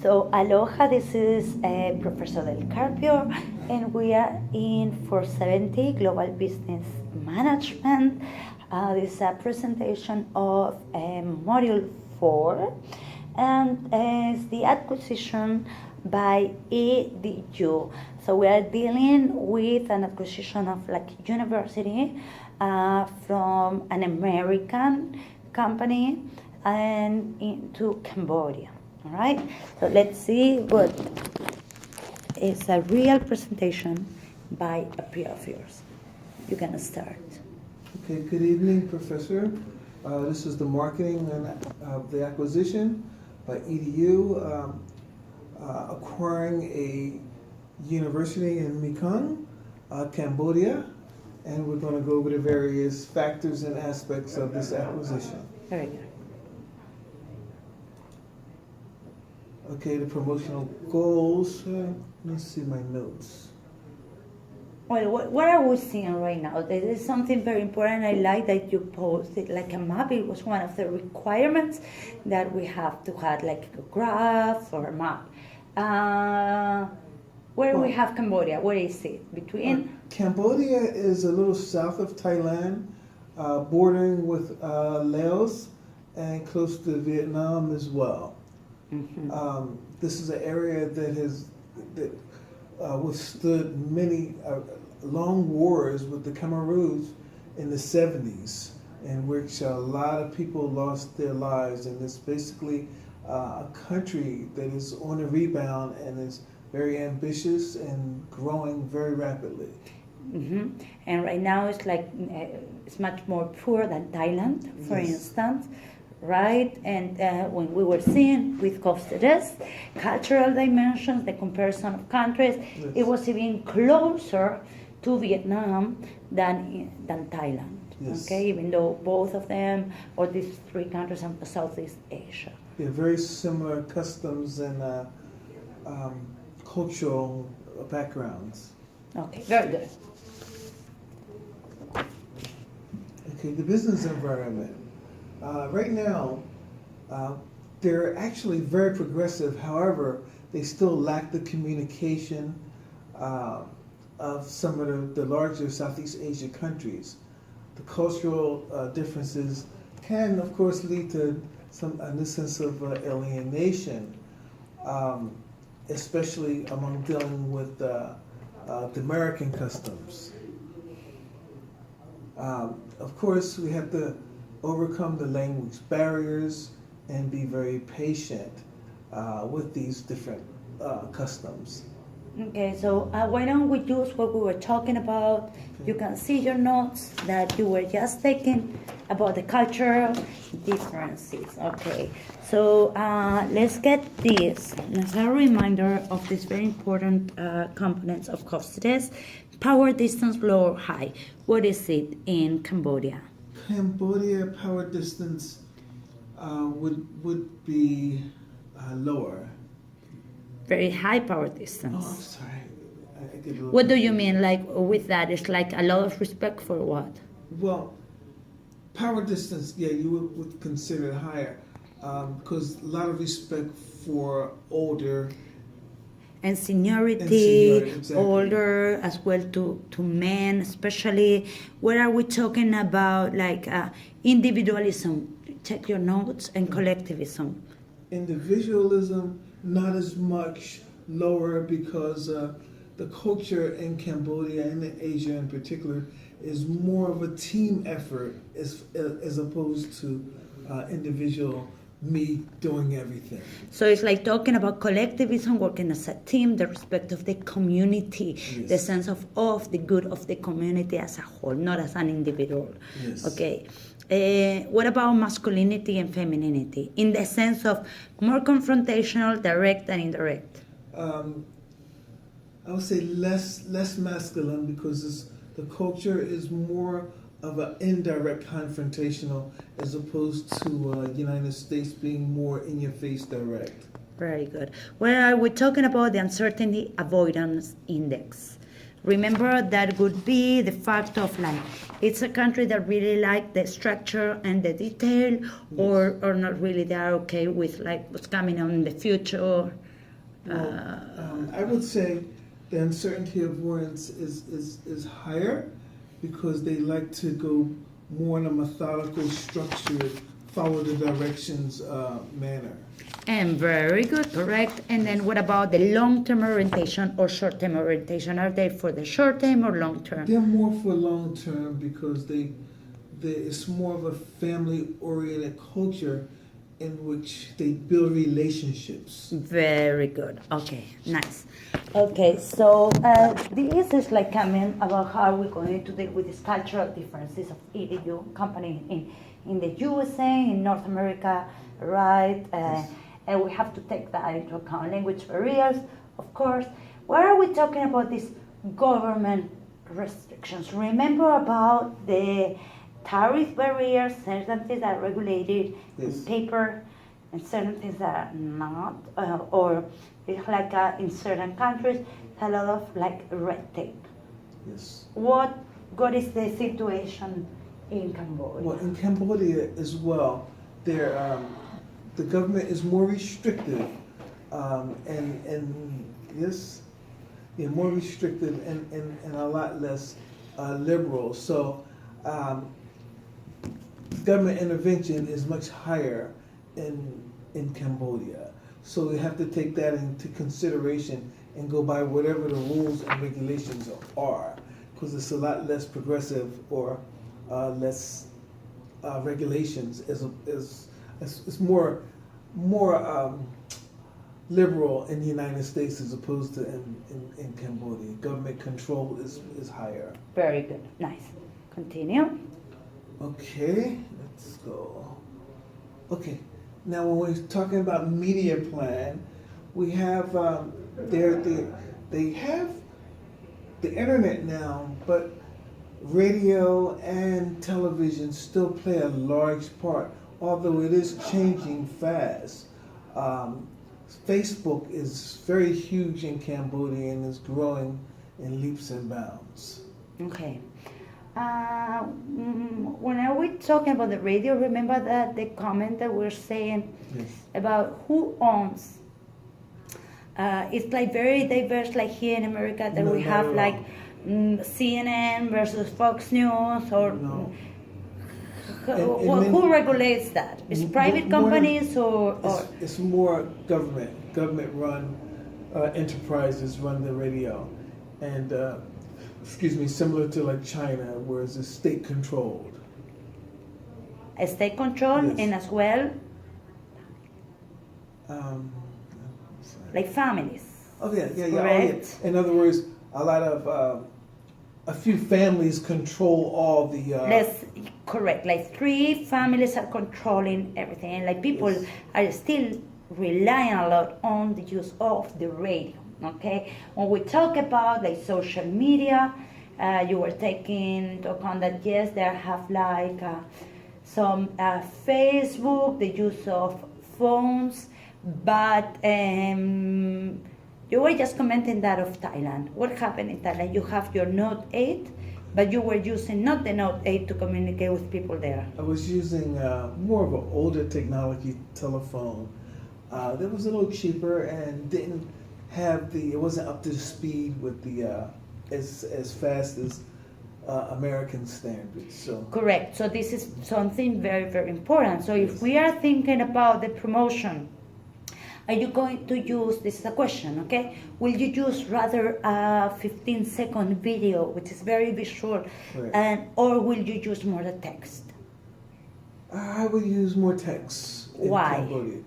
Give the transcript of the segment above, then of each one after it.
So aloha, this is Professor Del Carpio, and we are in 470 Global Business Management. This is a presentation of Module 4, and it's the acquisition by EDU. So we are dealing with an acquisition of like university from an American company and into Cambodia. All right, so let's see what is a real presentation by a peer of yours. You can start. Okay, good evening, Professor. This is the marketing of the acquisition by EDU, acquiring a university in Mekong, Cambodia, and we're going to go over the various factors and aspects of this acquisition. Very good. Okay, the promotional goals. Let's see my notes. Well, what are we seeing right now? This is something very important. I like that you posted like a map. It was one of the requirements that we have to have like a graph or a map. Where we have Cambodia, where is it? Between? Cambodia is a little south of Thailand, bordering with Laos and close to Vietnam as well. Mm-hmm. This is an area that has withstood many long wars with the Cameroons in the 70s, in which a lot of people lost their lives. And it's basically a country that is on a rebound and is very ambitious and growing very rapidly. Mm-hmm. And right now it's like it's much more poor than Thailand, for Yes. instance. Right, and when we were seeing with Costedes, cultural dimensions, the comparison of countries, Yes. it was even closer to Vietnam than Thailand. Yes. Okay, even though both of them, or these three countries, are Southeast Asia. Yeah, very similar customs and cultural backgrounds. Okay, very good. Okay, the business environment. Right now, they're actually very progressive. However, they still lack the communication of some of the larger Southeast Asia countries. The cultural differences can, of course, lead to some sense of alienation, especially among dealing with the American customs. Of course, we have to overcome the language barriers and be very patient with these different customs. Okay, so why don't we use what we were talking about? Okay. You can see your notes that you were just taking about the cultural differences. Okay, so let's get this as a reminder of these very important components of Costedes. Power, distance, low or high. What is it in Cambodia? Cambodia power distance would be lower. Very high power Oh, I'm distance. sorry. I get a little What do you confused. mean, like with that? It's like a lot of respect for what? Well, power distance, yeah, you would consider it higher because a lot of respect for older. And seniority, And seniority, exactly. older as well to men, especially. Where are we talking about, like individualism? Check your notes, and collectivism. Individualism, not as much, lower because the culture in Cambodia and in Asia in particular is more of a team effort as opposed to individual me doing everything. So it's like talking about collectivism, working as a team, the respect of the community, Yes. the sense of the good of the community as a whole, not as an individual. Yes. Okay. What about masculinity and femininity in the sense of more confrontational, direct, and indirect? I would say less masculine because the culture is more of an indirect confrontational as opposed to United States being more in your face direct. Very good. Well, we're talking about the uncertainty avoidance index. Remember, that would be the fact of like, it's a country that really like the structure and the detail, or not really. They are okay with like what's coming on in the future. Well, I would say the uncertainty avoidance is higher because they like to go more in a methodical, structured, follow the directions manner. And very good, correct. And then what about the long-term orientation or short-term orientation? Are they for the short-term or long-term? They're more for long term because it's more of a family-oriented culture in which they build relationships. Very good. Okay, nice. Okay, so this is like coming about how we're going to deal with these cultural differences of EDU company in the USA, in North America, right? Yes. And we have to take that into account. Language barriers, of course. Why are we talking about these government restrictions? Remember about the tariff barriers, certain things are regulated Yes. in paper, and certain things are not, or it's like in certain countries, a lot of like red tape. Yes. What is the situation in Cambodia? Well, in Cambodia as well, the government is more restrictive, and yes, yeah, more restrictive and a lot less liberal. So, government intervention is much higher in Cambodia. So we have to take that into consideration and go by whatever the rules and regulations are, because it's a lot less progressive or less regulations. It's more liberal in the United States as opposed to in Cambodia. Government control is higher. Very good, nice. Continue. Okay, let's go. Okay, now when we're talking about media plan, we have they have the internet now, but radio and television still play a large part, although it is changing fast. Facebook is very huge in Cambodia and is growing in leaps and bounds. Okay. When are we talking about the radio, remember that the comment that we're saying Yes. about who owns? It's like very diverse, like here in America, that No, we not have at like all. CNN versus Fox News, or No. who regulates that? Is private More than- companies or It's more government run enterprises run the radio, and similar to like China, where it's state controlled. state control, Yes. and as well like families? Oh yeah. Correct. In other words, a lot of a few families control all the. Let's correct. Like 3 families are controlling everything, and like people Yes. are still relying a lot on the use of the radio. Okay, when we talk about like social media, you were taking into account that yes, there have like some Facebook, the use of phones, but you were just commenting that of Thailand. What happened in Thailand? You have your Note 8, but you were using not the Note 8 to communicate with people there. I was using more of an older technology telephone that was a little cheaper and didn't have it wasn't up to speed with the as fast as American standards. So Correct. So this is something very, very important. So if we are thinking about the promotion, are you going to use, this is a question, okay? Will you use rather a 15-second video, which is very visual, Right. or will you use more the text? I would use more text in Why? Cambodia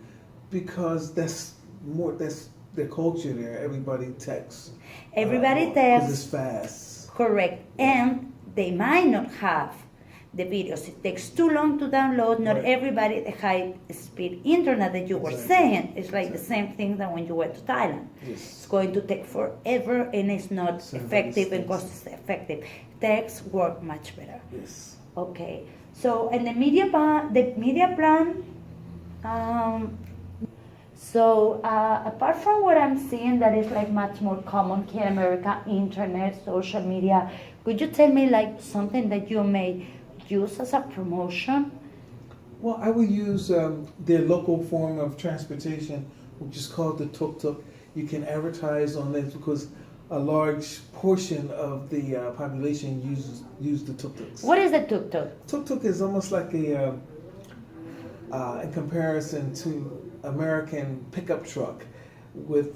because that's the culture there. Everybody texts. Everybody Because texts. it's fast. Correct. And they might not have the videos. It takes too long to download. Not Right. everybody the high speed internet that you were Exactly. saying. It's like the Exactly. same thing that when you went to Thailand. Yes. It's going to take forever and it's not So effective and everybody's cost effective. Text work much better. Yes. Okay. So and the media plan. Apart from what I'm seeing that is like much more common here in America, internet, social media, could you tell me like something that you may use as a promotion? Well, I would use their local form of transportation, which is called the tuk-tuk. You can advertise on this because a large portion of the population use the tuk-tuks. What is the tuk-tuk? Tuk-tuk is almost like a, in comparison to American pickup truck, with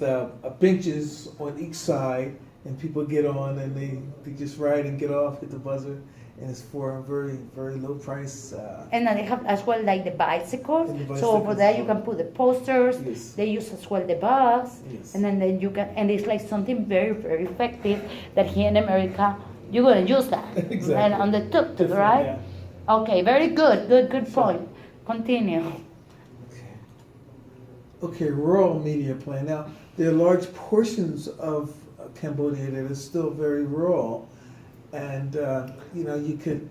benches on each side, and people get on and they just ride and get off, hit the buzzer, and it's for a very, very low price. And then they have as well like the bicycles. And the So bicycles over there as you well. can put the posters. Yes. They use as well the bus. Yes. And then you can, and it's like something very, very effective that here in America, you're going to use that. Exactly. And on the tuk-tuk, Different, right? yeah. Okay, very good. Good point. Continue. Okay, rural media plan. Now, there are large portions of Cambodia that is still very rural, and you could,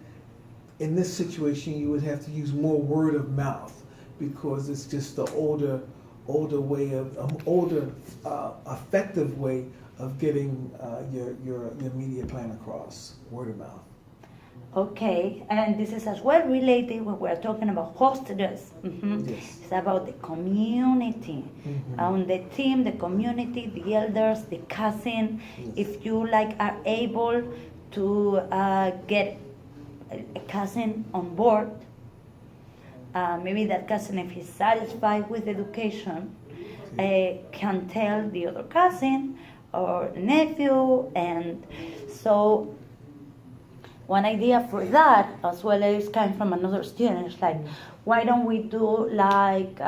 in this situation, you would have to use more word of mouth because it's just the older way of effective way of getting your media plan across, word of mouth. Okay, and this is as well related when we're talking about hostess. Yes. It's about the community. On the team, the community, the elders, the cousin. Yes. If you like are able to get a cousin on board, maybe that cousin, if he's satisfied with education, can tell the other cousin or the nephew, and so. One idea for that, as well as coming from another student, is like, why don't we do like,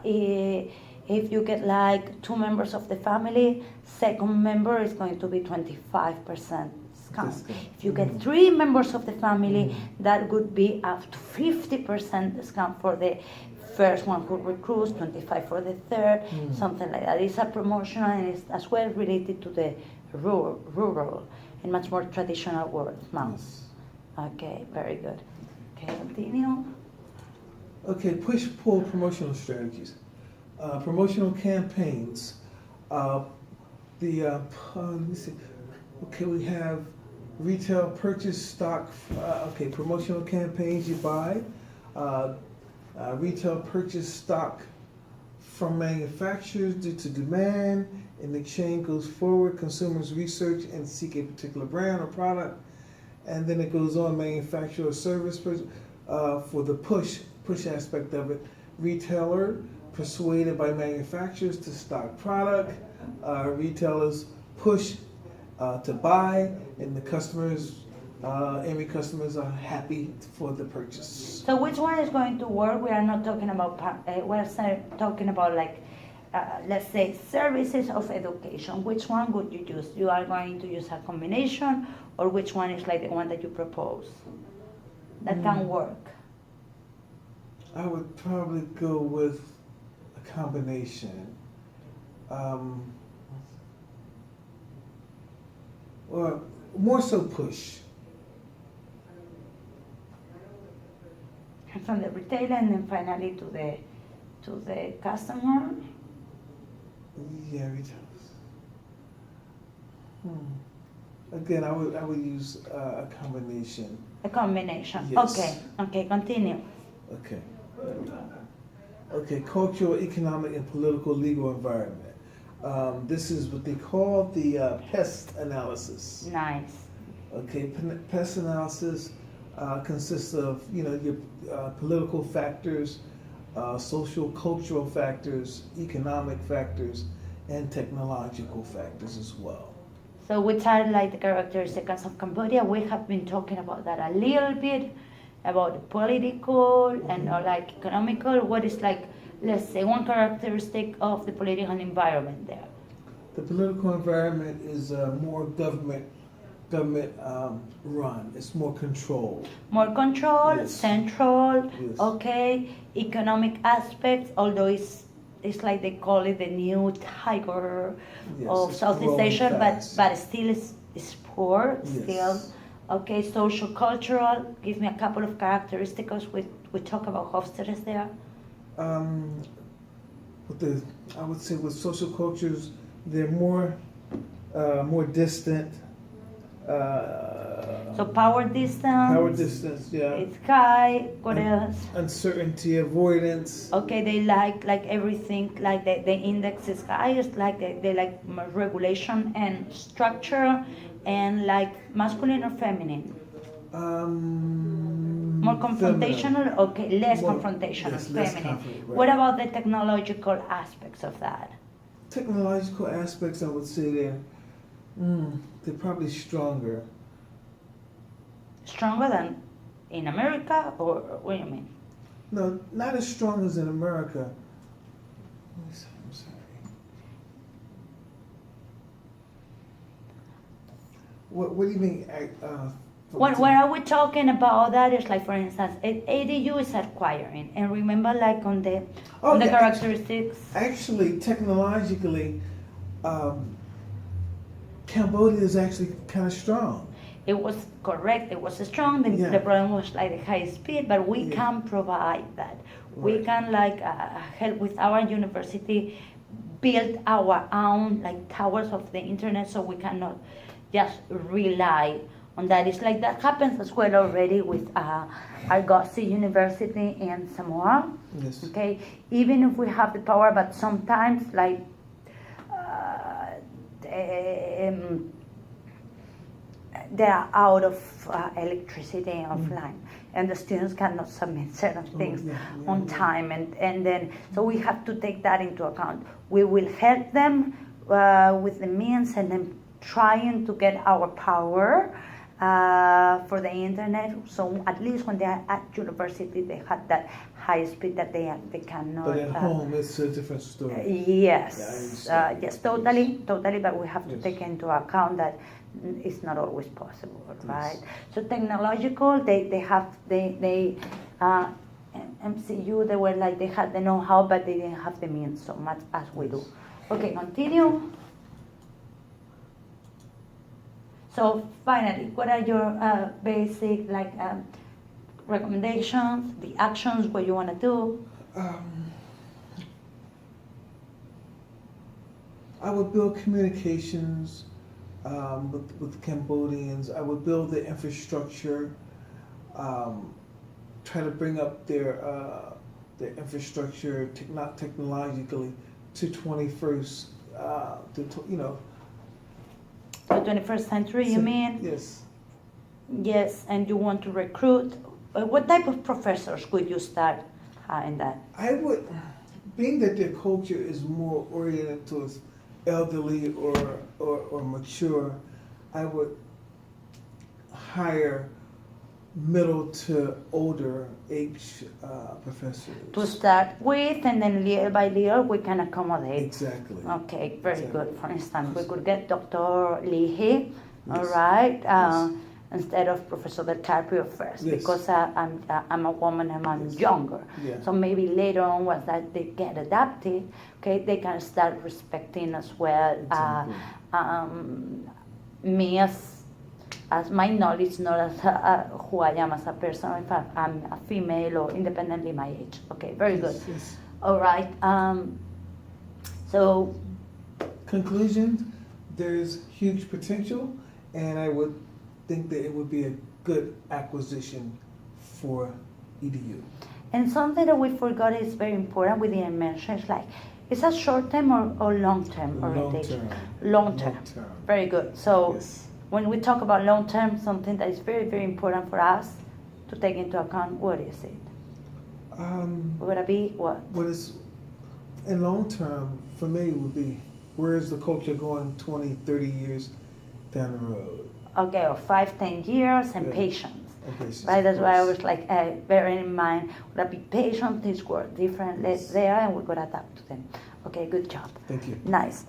if you get like 2 members of the family, second member is going to be 25% discount. If you get 3 members of the family, that would be up to 50% discount for the first one who recruits, 25 for the third, something like that. It's a promotional and it's as well related to the rural and much more traditional word of mouth. Yes. Okay, very good. Okay, continue. Okay, push-pull promotional strategies. Promotional campaigns. Let me see. Okay, we have retail purchase stock. Promotional campaigns you buy. Retail purchase stock from manufacturers due to demand. In exchange goes forward, consumers research and seek a particular brand or product. And then it goes on, manufacturer service for the push aspect of it. Retailer persuaded by manufacturers to stock product. Retailers push to buy, and the customers, every customers are happy for the purchase. So which one is going to work? We are not talking about, we're talking about like, let's say services of education. Which one would you use? You are going to use a combination, or which one is like the one that you propose that can work? I would probably go with a combination. Or more so push. From the retailer and then finally to the customer. Yeah, retailers. Again, I would use a combination. A combination. Yes. Okay, continue. Okay. Okay, cultural, economic, and political legal environment. This is what they call the pest analysis. Nice. Okay, pest analysis consists of your political factors, social, cultural factors, economic factors, and technological factors as well. So which are like the characteristics of Cambodia? We have been talking about that a little bit, about the political and like economical. What is like, let's say, one characteristic of the political environment there? The political environment is more government run. It's more controlled. More control, Yes. central, Yes. okay. Economic aspects, although it's like they call it the new tiger Yes, of it's Southeast growing Asia, fast. but still is poor, Yes. still. Okay, social, cultural. Give me a couple of characteristics. We talk about hostess there. I would say with social cultures, they're more distant. So power distance. Power distance, yeah. It's high. What else? Uncertainty avoidance. Okay, they like everything, like the index is highest, like they like regulation and structure, and like masculine or feminine. More confrontational. Feminine. Okay, less More- confrontational, yes, less feminine. conflict, right. What about the technological aspects of that? Technological aspects, I would say they're probably stronger. Stronger than in America, or what do you mean? No, not as strong as in America. I'm sorry. What do you mean? What are we talking about? That is like, for instance, ADU is acquiring, and remember, like on the yeah, characteristics. Actually, technologically, Cambodia is actually kind of strong. It was correct. It was strong. Yeah. The problem was like the high speed, but we Yeah. can provide that. We Right. can like help with our university build our own like towers of the internet, so we cannot just rely on that. It's like that happens as well already with Argosy University in Samoa. Yes. Okay, even if we have the power, but sometimes like they are out of electricity and offline, and the students cannot submit certain things on time, and then so we have to take that into account. We will help them with the means, and then trying to get our power for the internet. So at least when they are at university, they have that high speed that they cannot. But at home, it's a different story. Yes, Yeah, yes, totally. But we have to Yes. take into account that it's not always possible, right? So technological, they have MCU. They were like they had the know-how, but they didn't have the means so much as we do. Okay, continue. So finally, what are your basic like recommendations, the actions, what you want to do? I would build communications with Cambodians. I would build the infrastructure, try to bring up their infrastructure technologically to 21st, The 21st century, you mean? Yes. Yes, and you want to recruit. What type of professors could you start in that? I would, being that their culture is more oriented towards elderly or mature, I would hire middle to older age professors. To start with, and then little by little we can accommodate. Exactly. Okay, very Exactly. good. For instance, we could get Dr. Lihe, all Yes. right, Yes. instead of Professor Del Carpio first, Yes. because I'm a woman and I'm Yes. younger. Yeah. So maybe later on, once that they get adapted, okay, they can start respecting as well Exactly. me as my knowledge, not as who I am as a person, if I'm a female or independently my age. Okay, very good. Yes. All right. So Conclusion, there's huge potential, and I would think that it would be a good acquisition for EDU. and something that we forgot is very important. We didn't mention is like, is that short term or long term orientation? Long term. Very good. So. Yes. When we talk about long term, something that is very, very important for us to take into account, what is it? Would it be what? What is, in long term, for me, would be where is the culture going 20, 30 years down the road? Okay, or 5, 10 years, and Yeah. patience. Okay, so Right, that's why I yes. was like, bearing in mind, would I be patient, things work differently there, and we could adapt to them. Okay, good job. Thank you. Nice.